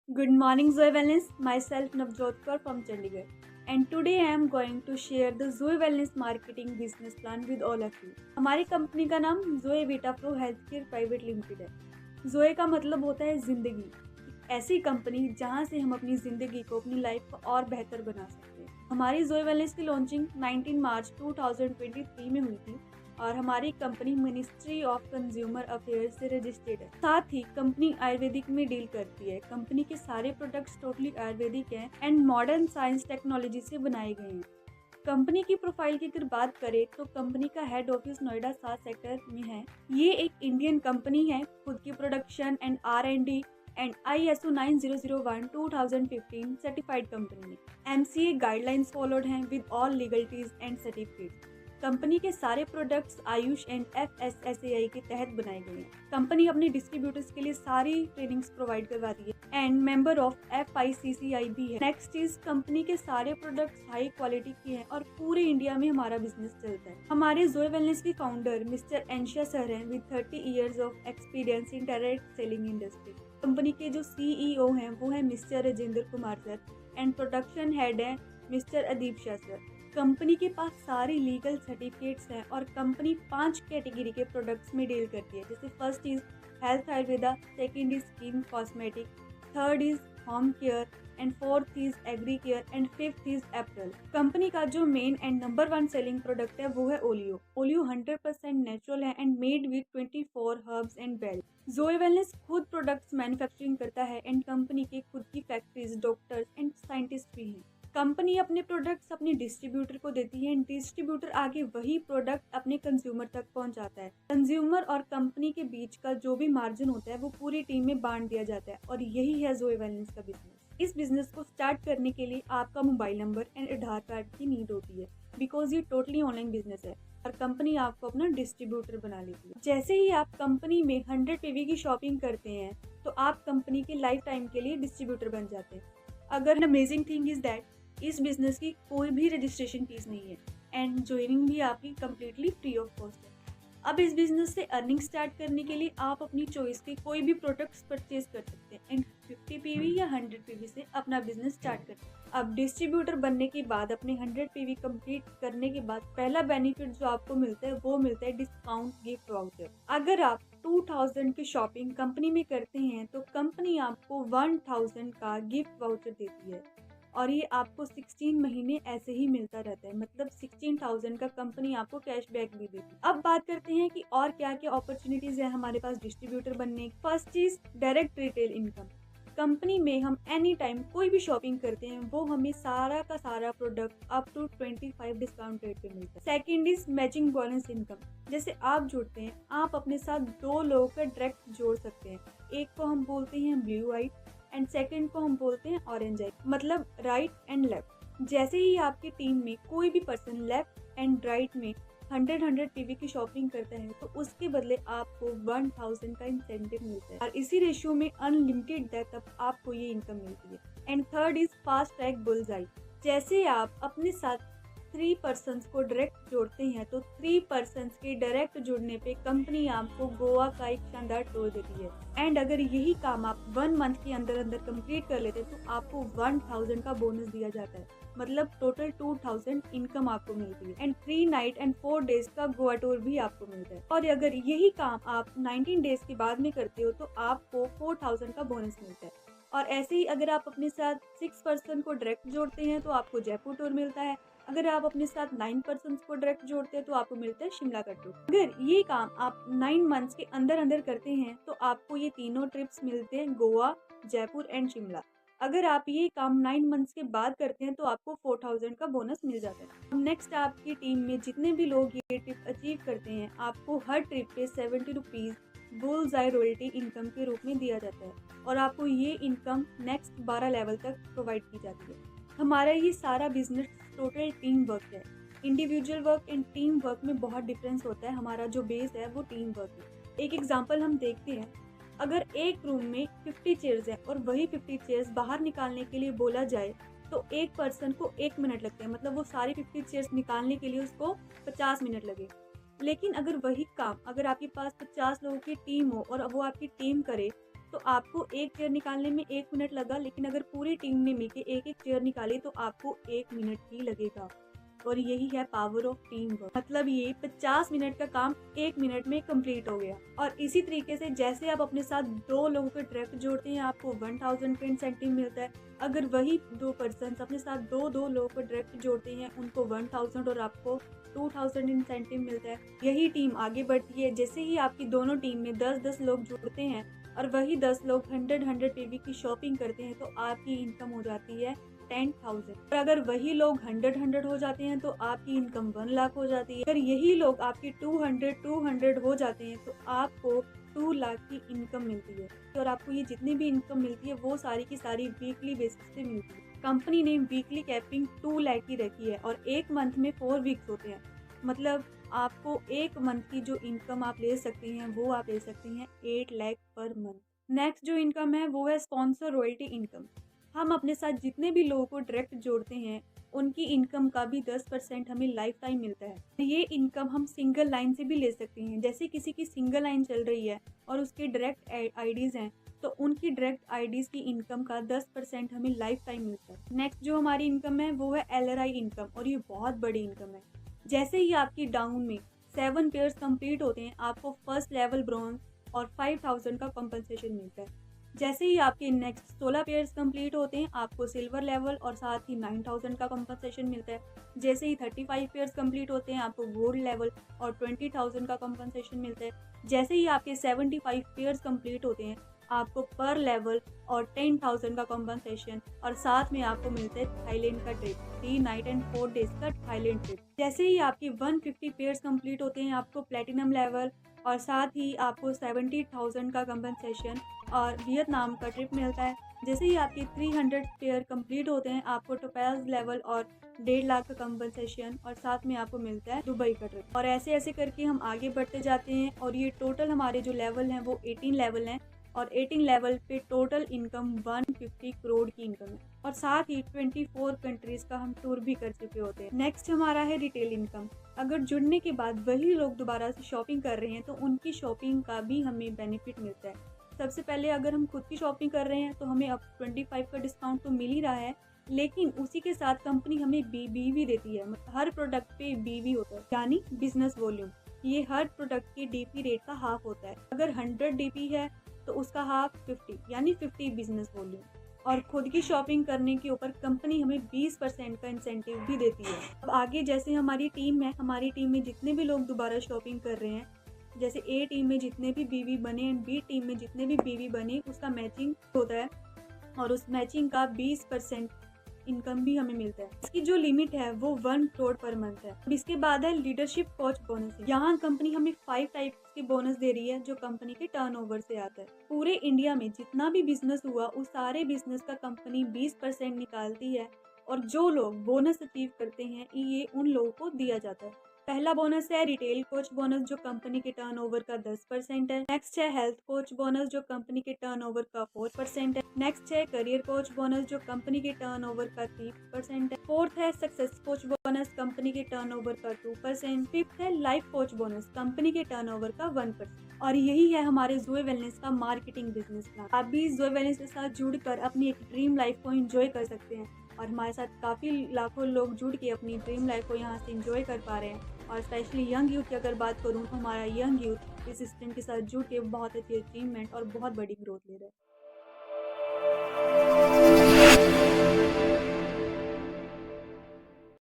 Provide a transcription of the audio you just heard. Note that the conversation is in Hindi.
Good morning, Zoe Wellness. Myself Navjot Kaur from Chandigarh. And today I am going to share the Zoe Wellness marketing business plan with all of you. हमारी कंपनी का नाम Zoe Vita Pro Healthcare Private Limited है। Zoe का मतलब होता है जिंदगी। ऐसी कंपनी जहां से हम अपनी जिंदगी को, अपनी लाइफ को और बेहतर बना सकते हैं। हमारी Zoe Wellness की लॉन्चिंग 19 मार्च 2023 में हुई थी और हमारी company ministry of consumer affairs से रजिस्टर्ड है। साथ ही कंपनी आयुर्वेदिक में डील करती है। कंपनी के सारे प्रोडक्ट्स टोटली आयुर्वेदिक हैं एंड मॉडर्न साइंस टेक्नोलॉजी से बनाए गए हैं। कंपनी की प्रोफाइल की अगर बात करें तो कंपनी का हेड ऑफिस नोएडा 7 सेक्टर में है। ये एक इंडियन कंपनी है। खुद की production and R&D and ISO 9001 2015 certified company है। MCA गाइडलाइंस फॉलोड हैं with all legalities and certificates. Company के सारे प्रोडक्ट्स आयुष एंड FSSAI के तहत बनाए गए हैं। कंपनी अपने डिस्ट्रीब्यूटर्स के लिए सारी ट्रेनिंग्स प्रोवाइड करवाती है एंड मेंबर ऑफ FICCI भी है। नेक्स्ट चीज, कंपनी के सारे प्रोडक्ट्स हाई क्वालिटी के हैं और पूरे इंडिया में हमारा बिजनेस चलता है। हमारे जोए वेलनेस के फाउंडर मिस्टर एंशिया सर हैं with 30 years of experience in direct selling industry. Company के जो CEO हैं वो है mister Rajendra Kumar sir and production head है mister Adeep Shah sir. Company के पास सारी लीगल सर्टिफिकेट्स हैं और कंपनी 5 कैटेगरी के प्रोडक्ट्स में डील करती है। जैसे first is health Ayurveda, second is skin cosmetic, third is home care and fourth is agri care and fifth is apple. Company का जो main and number 1 selling product है वो है ओलियो। ओलियो 100% नेचुरल है and made with 24 herbs and बेल। जोए वेलनेस खुद प्रोडक्ट्स मैन्युफैक्चरिंग करता है एंड कंपनी के खुद की फैक्ट्रीज, डॉक्टर्स एंड साइंटिस्ट भी हैं। कंपनी अपने प्रोडक्ट्स अपने डिस्ट्रीब्यूटर को देती है एंड डिस्ट्रीब्यूटर आगे वही प्रोडक्ट अपने कंज्यूमर तक पहुंचाता है। कंज्यूमर और कंपनी के बीच का जो भी मार्जिन होता है वो पूरी टीम में बांट दिया जाता है और यही है जोए वेलनेस का बिजनेस। इस बिजनेस को स्टार्ट करने के लिए आपका mobile number and Aadhaar card की नीड होती है बिकॉज ये टोटली ऑनलाइन बिजनेस है और कंपनी आपको अपना डिस्ट्रीब्यूटर बना लेती है। जैसे ही आप कंपनी में 100 PV की शॉपिंग करते हैं तो आप कंपनी के लाइफ टाइम के लिए डिस्ट्रीब्यूटर बन जाते हैं। अगर अमेजिंग थिंग इज दैट इस बिजनेस की कोई भी रजिस्ट्रेशन फीस नहीं है एंड ज्वाइनिंग भी आपकी कम्प्लीटली फ्री ऑफ कॉस्ट है। अब इस बिजनेस से अर्निंग स्टार्ट करने के लिए आप अपनी चॉइस के कोई भी प्रोडक्ट्स परचेज कर सकते हैं एंड 50 PV या 100 PV से अपना बिजनेस स्टार्ट कर सकते हैं। अब डिस्ट्रीब्यूटर बनने के बाद अपने 100 PV कंप्लीट करने के बाद पहला बेनिफिट जो आपको मिलता है वो मिलता है डिस्काउंट गिफ्ट वाउचर। अगर आप 2000 की शॉपिंग कंपनी में करते हैं तो कंपनी आपको 1000 का गिफ्ट वाउचर देती है और ये आपको 16 महीने ऐसे ही मिलता रहता है। मतलब 16,000 का कंपनी आपको कैशबैक भी देती है। अब बात करते हैं कि और क्या क्या अपॉर्चुनिटीज है हमारे पास डिस्ट्रीब्यूटर बनने की। फर्स्ट चीज, डायरेक्ट रिटेल इनकम। कंपनी में हम एनी टाइम कोई भी शॉपिंग करते हैं वो हमें सारा का सारा product up to 25 discount rate पे मिलता है। Second is matching bonus income. जैसे आप जुड़ते हैं, आप अपने साथ 2 लोगों का डायरेक्ट जोड़ सकते हैं। एक को हम बोलते हैं ब्लू आई एंड सेकंड को हम बोलते हैं ऑरेंज आई, मतलब राइट एंड लेफ्ट। जैसे ही आपकी टीम में कोई भी पर्सन लेफ्ट एंड राइट में 100 PV की शॉपिंग करता है तो उसके बदले आपको 1000 का इंसेंटिव मिलता है और इसी रेशियो में अनलिमिटेड तक आपको ये इनकम मिलती है। And third is fast track bullseye. जैसे आप अपने साथ 3 पर्सन्स को डायरेक्ट जोड़ते हैं तो 3 पर्सन्स के डायरेक्ट जुड़ने पे कंपनी आपको गोवा का एक शानदार टूर देती है एंड अगर यही काम आप 1 मंथ के अंदर अंदर कंप्लीट कर लेते हैं तो आपको 1000 का बोनस दिया जाता है। मतलब टोटल 2000 इनकम आपको मिलती है एंड 3 नाइट एंड 4 डेज का गोवा टूर भी आपको मिलता है। और अगर यही काम आप 19 डेज के बाद में करते हो तो आपको 4000 का बोनस मिलता है। और ऐसे ही अगर आप अपने साथ 6 पर्सन को डायरेक्ट जोड़ते हैं तो आपको जयपुर टूर मिलता है। अगर आप अपने साथ 9 पर्सन को डायरेक्ट जोड़ते हैं तो आपको मिलता है शिमला का टूर। अगर ये काम आप 9 मंथ्स के अंदर अंदर करते हैं तो आपको ये तीनों ट्रिप्स मिलते हैं, गोवा, जयपुर एंड शिमला। अगर आप ये काम 9 मंथ्स के बाद करते हैं तो आपको 4000 का बोनस मिल जाता है। नेक्स्ट, आपकी टीम में जितने भी लोग ये ट्रिप अचीव करते हैं आपको हर ट्रिप पे 70 रुपीज बुलजाई रॉयल्टी इनकम के रूप में दिया जाता है और आपको ये इनकम नेक्स्ट 12 लेवल तक प्रोवाइड की जाती है। हमारा ये सारा बिजनेस टोटल टीम वर्क है। Individual work and team work में बहुत डिफरेंस होता है। हमारा जो बेस है वो टीम वर्क है। एक एग्जांपल हम देखते हैं, अगर एक रूम में 50 चेयर्स हैं और वही 50 चेयर्स बाहर निकालने के लिए बोला जाए तो एक पर्सन को 1 मिनट लगते हैं। मतलब वो सारी 50 चेयर्स निकालने के लिए उसको 50 मिनट लगे। लेकिन अगर वही काम अगर आपके पास 50 लोगों की टीम हो और वो आपकी टीम करे तो आपको एक चेयर निकालने में 1 मिनट लगा, लेकिन अगर पूरी टीम ने मिलके एक-एक चेयर निकाली तो आपको 1 मिनट ही लगेगा। और यही है पावर ऑफ टीम वर्क। मतलब ये 50 मिनट का काम 1 मिनट में कंप्लीट हो गया। और इसी तरीके से जैसे आप अपने साथ 2 लोगों को डायरेक्ट जोड़ते हैं, आपको 1000 का इंसेंटिव मिलता है। अगर वही 2 पर्सन्स अपने साथ 2 लोगों को डायरेक्ट जोड़ते हैं, उनको 1000 और आपको 2000 इंसेंटिव मिलता है। यही टीम आगे बढ़ती है। जैसे ही आपकी दोनों टीम में 10-10 लोग जुड़ते हैं और वही 10 लोग 100 पीवी की शॉपिंग करते हैं, तो आपकी इनकम हो जाती है 10,000। और अगर वही लोग 100 हो जाते हैं तो आपकी इनकम 1 लाख हो जाती है। अगर यही लोग आपकी 200 हो जाते हैं तो आपको 2 लाख की इनकम मिलती है। और आपको ये जितनी भी इनकम मिलती है वो सारी की सारी वीकली बेसिस पे मिलती है। कंपनी ने वीकली कैपिंग 2 लाख की रखी है और एक मंथ में 4 वीक्स होते हैं। मतलब आपको एक मंथ की जो इनकम आप ले सकते हैं वो आप ले सकते हैं 8 लाख पर मंथ। नेक्स्ट जो इनकम है वो है स्पॉन्सर रॉयल्टी इनकम। हम अपने साथ जितने भी लोगों को डायरेक्ट जोड़ते हैं उनकी इनकम का भी 10% हमें लाइफ टाइम मिलता है। ये इनकम हम सिंगल लाइन से भी ले सकते हैं। जैसे किसी की सिंगल लाइन चल रही है और उसके डायरेक्ट आईडीज हैं, तो उनकी डायरेक्ट आईडीज की इनकम का 10% हमें लाइफ टाइम मिलता है। नेक्स्ट जो हमारी इनकम है वो है LRI इनकम, और ये बहुत बड़ी इनकम है। जैसे ही आपकी डाउन में 7 पेयर्स कंप्लीट होते हैं, आपको फर्स्ट लेवल ब्रॉन्ज और 5000 का कंपनसेशन मिलता है। जैसे ही आपके नेक्स्ट 16 पेयर्स कंप्लीट होते हैं, आपको सिल्वर लेवल और साथ ही 9000 का कंपनसेशन मिलता है। जैसे ही 35 पेयर्स कंप्लीट होते हैं, आपको गोल्ड लेवल और 20000 का कंपनसेशन मिलता है। जैसे ही आपके 75 पेयर्स कंप्लीट होते हैं, आपको पर लेवल और 10,000 का कंपनसेशन और साथ में आपको मिलता है थाईलैंड का ट्रिप, 3 नाइट एंड 4 डेज का थाईलैंड ट्रिप। जैसे ही आपकी 150 पेयर्स कंप्लीट होते हैं, आपको प्लेटिनम लेवल और साथ ही आपको 70,000 का कंपनसेशन और वियतनाम का ट्रिप मिलता है। जैसे ही आपके 300 पेयर कंप्लीट होते हैं, आपको टोपैज लेवल और 1.5 लाख का कंपनसेशन और साथ में आपको मिलता है दुबई का ट्रिप। और ऐसे ऐसे करके हम आगे बढ़ते जाते हैं और ये टोटल हमारे जो लेवल हैं वो 18 लेवल हैं और 18 लेवल पे टोटल इनकम 150 करोड़ की इनकम है और साथ ही 24 कंट्रीज का हम टूर भी कर चुके होते हैं। नेक्स्ट हमारा है रिटेल इनकम। अगर जुड़ने के बाद वही लोग दोबारा से शॉपिंग कर रहे हैं तो उनकी शॉपिंग का भी हमें बेनिफिट मिलता है। सबसे पहले अगर हम खुद की शॉपिंग कर रहे हैं तो हमें अब 25 का डिस्काउंट तो मिल ही रहा है, लेकिन उसी के साथ कंपनी हमें BB भी देती है। हर प्रोडक्ट पे BB होता है, यानी बिजनेस वॉल्यूम। ये हर प्रोडक्ट के DP रेट का हाफ होता है। अगर 100 DP है तो उसका हाफ 50, यानी 50 बिजनेस वॉल्यूम। और खुद की शॉपिंग करने के ऊपर कंपनी हमें 20% का इंसेंटिव भी देती है। अब आगे जैसे हमारी टीम है, हमारी टीम में जितने भी लोग दोबारा शॉपिंग कर रहे हैं, जैसे A टीम में जितने भी BB बने एंड B टीम में जितने भी BB बने, उसका मैचिंग होता है और उस मैचिंग का 20% इनकम भी हमें मिलता है। इसकी जो लिमिट है वो 1 करोड़ पर मंथ है। अब इसके बाद है लीडरशिप कोच बोनस। यहाँ कंपनी हमें 5 टाइप्स के बोनस दे रही है जो कंपनी के टर्नओवर से आता है। पूरे इंडिया में जितना भी बिजनेस हुआ उस सारे बिजनेस का कंपनी 20% निकालती है और जो लोग बोनस अचीव करते हैं ये उन लोगों को दिया जाता है। पहला बोनस है रिटेल कोच बोनस जो कंपनी के टर्नओवर का 10% है। नेक्स्ट है हेल्थ कोच बोनस जो कंपनी के टर्नओवर का 4% है। नेक्स्ट है करियर कोच बोनस जो कंपनी के टर्नओवर का 3% है। फोर्थ है सक्सेस कोच बोनस कंपनी के टर्नओवर का 2%। फिफ्थ है लाइफ कोच बोनस कंपनी के टर्नओवर का 1%। और यही है हमारे ज़ोए वेलनेस का मार्केटिंग बिजनेस प्लान। आप भी ज़ोए वेलनेस के साथ जुड़कर अपनी एक ड्रीम लाइफ को एंजॉय कर सकते हैं और हमारे साथ काफ़ी लाखों लोग जुड़ के अपनी ड्रीम लाइफ को यहाँ से एंजॉय कर पा रहे हैं। और स्पेशली यंग यूथ की अगर बात करूँ तो हमारा यंग यूथ इस सिस्टम के साथ जुड़ के बहुत अच्छी अचीवमेंट और बहुत बड़ी ग्रोथ ले रहा है।